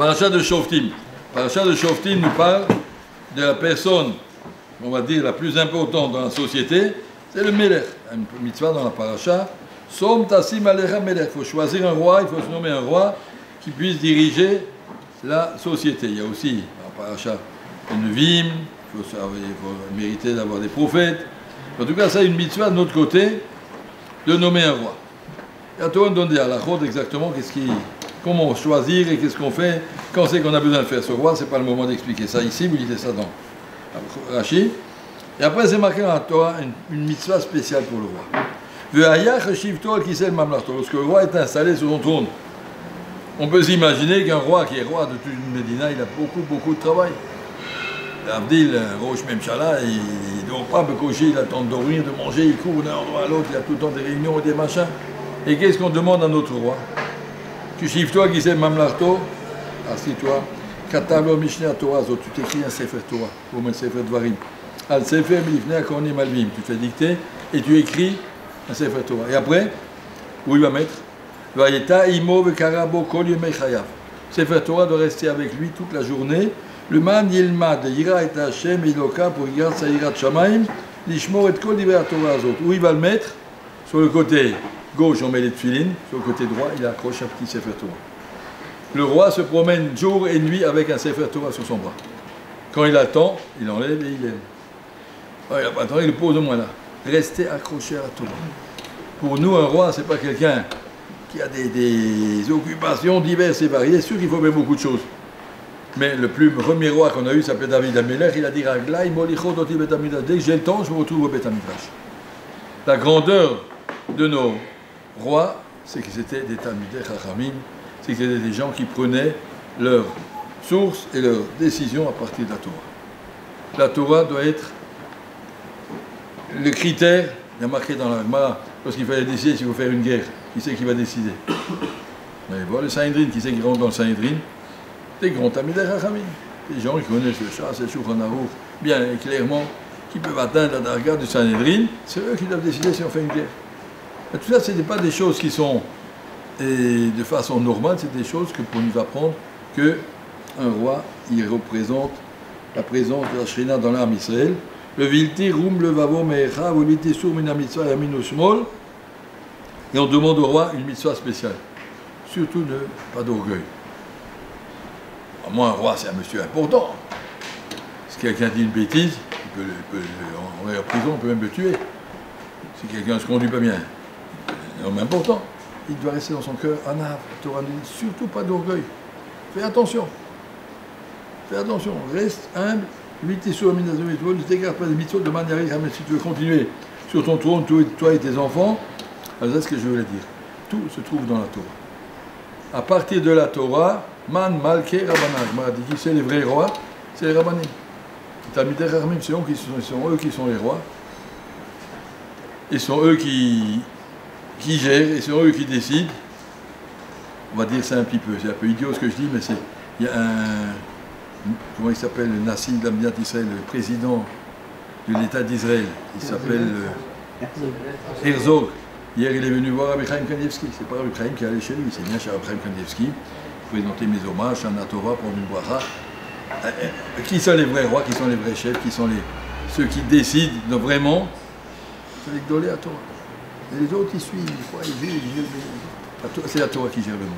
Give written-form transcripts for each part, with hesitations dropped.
Parachat de Shoftim. Parachat de Shoftim nous parle de la personne, on va dire, la plus importante dans la société, c'est le Melech. Une mitzvah dans la paracha. Som tassim alecha Melech. Il faut choisir un roi, il faut se nommer un roi qui puisse diriger la société. Il y a aussi dans la paracha une vim, il faut mériter d'avoir des prophètes. En tout cas, ça, une mitzvah de notre côté, de nommer un roi. Et à toi, on donne des halachot exactement comment choisir et qu'est-ce qu'on fait quand c'est qu'on a besoin de faire ce roi. Ce n'est pas le moment d'expliquer ça ici, vous lisez ça dans Rashi. Et après, c'est marqué dans la Torah une mitzvah spéciale pour le roi. Lorsque le roi est installé sur son trône, on peut s'imaginer qu'un roi qui est roi de toute une Médina, il a beaucoup de travail. Abdil, Roche Memchala, il ne dort pas, il attend de dormir, de manger, il court d'un endroit à l'autre, il y a tout le temps des réunions et des machins. Et qu'est-ce qu'on demande à notre roi? Tu chiffres toi qui c'est Mamlarto, assis-toi, Katalo Mishneh Torah, tu t'écris un Sefer Torah, ou un Sefer Dvarim. Al Sefer Milifnei Akonim Malvim, tu fais dicter et tu écris un Sefer Torah. Et après, où il va mettre Vayeta Imo Vekarabo Kol Yemei Chayav. Sefer Torah doit rester avec lui toute la journée. Le man Yilmad Yira et Hashem Iloka pour Yirat Sayirat Shamaim, Lishmor et Kol Divrei Torah Azot. Où il va le mettre? Sur le côté gauche, on met les tefilines, sur le côté droit, il accroche un petit Sefer Torah. Le roi se promène jour et nuit avec un Sefer Torah sur son bras. Quand il attend, il enlève et il aime. Il n'a pas attendre, il le pose au moins là. Restez accroché à la Torah. Pour nous, un roi, ce n'est pas quelqu'un qui a des occupations diverses et variées. C'est sûr qu'il faut faire beaucoup de choses. Mais le premier roi qu'on a eu s'appelait David Amelech. Il a dit dès que j'ai le temps, je me retrouve au Beth Amikdash. La grandeur de nos rois, c'est que c'était des Talmidei Chachamim, c'est que c'était des gens qui prenaient leurs sources et leurs décisions à partir de la Torah. La Torah doit être le critère, il y a marqué dans la Gemara, lorsqu'il fallait décider s'il faut faire une guerre, qui c'est qui va décider? Vous allez voir le Sanhedrin, qui c'est qui rentre dans le Sanhedrin? Des grands Talmidei Chachamim, des gens qui connaissent le Shas et le Shulchan Aruch bien et clairement, qui peuvent atteindre la darga du Sanhedrin, c'est eux qui doivent décider si on fait une guerre. Et tout ça, ce n'est pas des choses qui sont de façon normale, c'est des choses que pour nous apprendre qu'un roi, il représente la présence de la Shrina dans l'âme Israël. Le Vilti, Rum, le Vavo, Mecha, ou Vilti, Sur, Mina Mitzvah, Yamin, Ushmol. Et on demande au roi une mitzvah spéciale. Surtout pas d'orgueil. Moi, un roi, c'est un monsieur important. Si quelqu'un dit une bêtise, on est en prison, on peut même le tuer. Si quelqu'un ne se conduit pas bien, c'est un homme important. Il doit rester dans son cœur, Anav, Torah, surtout pas d'orgueil. Fais attention. Fais attention, reste humble. Ne t'écarte pas des mitzvot de manière mais si tu veux continuer sur ton trône, toi et tes enfants, alors c'est ce que je voulais dire. Tout se trouve dans la Torah. À partir de la Torah, Man, Malke, Rabbanan. Qui c'est les vrais rois? C'est les Rabbanim. Les Talmidei Chachamim, c'est eux qui sont les rois. Ils sont eux qui gèrent, et c'est eux qui décident. On va dire c'est un petit peu, c'est un peu idiot ce que je dis, mais il y a comment il s'appelle, le Nassi de la Médiat d'Israël, le président de l'État d'Israël, il s'appelle Herzog. Hier il est venu voir Rabbi Chaim Kanievski, c'est pas Rabbi Chaim qui est allé chez lui, c'est bien chez Rabbi Chaim Kanievski, présenter mes hommages, Shana Tova, prendre une bracha. Qui sont les vrais rois, qui sont les vrais chefs, qui sont ceux qui décident vraiment, c'est les Gdolei à Torah. Et les autres, ils suivent, ils vivent. C'est la Torah qui gère le monde.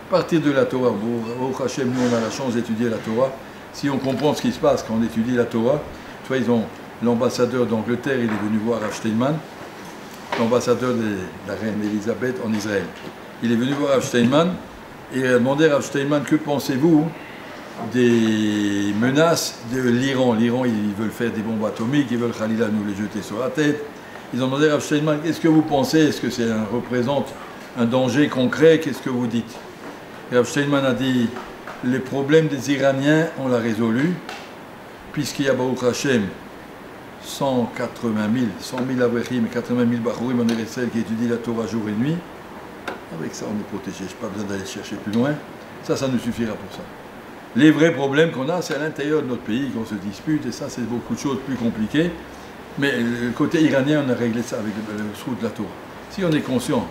À partir de la Torah, au Hachem, nous on a la chance d'étudier la Torah. Si on comprend ce qui se passe quand on étudie la Torah, tu vois, ils ont l'ambassadeur d'Angleterre, il est venu voir Rav Steinman, l'ambassadeur de la reine Elisabeth en Israël. Il est venu voir Rav Steinman et il a demandé à Rav Steinman, que pensez-vous des menaces de l'Iran? L'Iran, ils veulent faire des bombes atomiques, ils veulent Khalila nous les jeter sur la tête. Ils ont demandé à Rav Steinman, qu'est-ce que vous pensez? Est-ce que ça représente un danger concret? Qu'est-ce que vous dites? Et Rav Steinman a dit, les problèmes des Iraniens, on l'a résolu, puisqu'il y a Baruch Hashem 180 000, 100 000 Avrechim et 80 000 Bachurim en Eretz qui étudient la Torah jour et nuit. Avec ça, on est protégé. Je n'ai pas besoin d'aller chercher plus loin. Ça nous suffira pour ça. Les vrais problèmes qu'on a, c'est à l'intérieur de notre pays qu'on se dispute, et ça, c'est beaucoup de choses plus compliquées. Mais le côté iranien, on a réglé ça avec le srout de la Torah. Si on est conscient,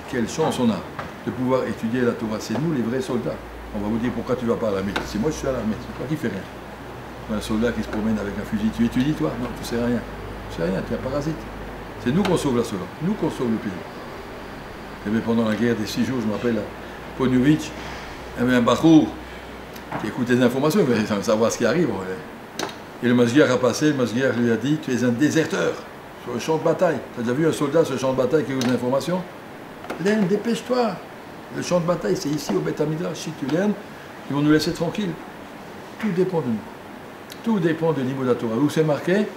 quelle chance on a de pouvoir étudier la Torah, c'est nous les vrais soldats. On va vous dire pourquoi tu ne vas pas à l'armée. C'est moi je suis à l'armée, c'est toi qui fais rien. Un soldat qui se promène avec un fusil, tu étudies toi? Non, tu sais rien. Tu sais rien, tu es un parasite. C'est nous qu'on sauve la Shoah, nous qu'on sauve le pays. Et bien pendant la guerre des 6 jours, je me rappelle, à Ponovitch, il y avait un bachour qui écoutait des informations, il voulait savoir ce qui arrive. Et le Masguiar a passé, le Masguiar lui a dit, tu es un déserteur sur le champ de bataille. Tu as déjà vu un soldat sur le champ de bataille qui écoute des informations? Lerne, dépêche-toi. Le champ de bataille, c'est ici au Beth Amidrash. Si tu lernes, ils vont nous laisser tranquilles. Tout dépend de nous. Tout dépend du niveau de la Torah. Où c'est marqué?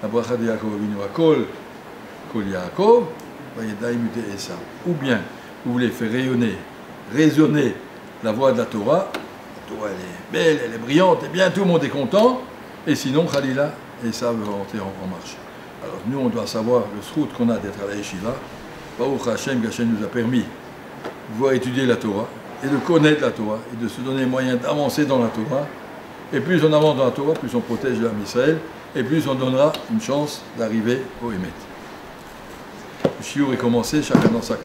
La bracha de Yaakov Avinu, Kol Yaakov, Vayedai Mute Esav. Ou bien, vous voulez faire rayonner, résonner la voix de la Torah. La Torah, elle est belle, elle est brillante, et bien tout le monde est content. Et sinon, Khalila, Esav va rentrer en marche. Alors nous, on doit savoir le srout qu'on a d'être à la Yeshiva. Baruch Hashem, qu'Hashem nous a permis de pouvoir étudier la Torah et de connaître la Torah et de se donner les moyens d'avancer dans la Torah. Et plus on avance dans la Torah, plus on protège l'âme d'Israël et plus on donnera une chance d'arriver au Hémet. Le shiur est commencé, chacun dans sa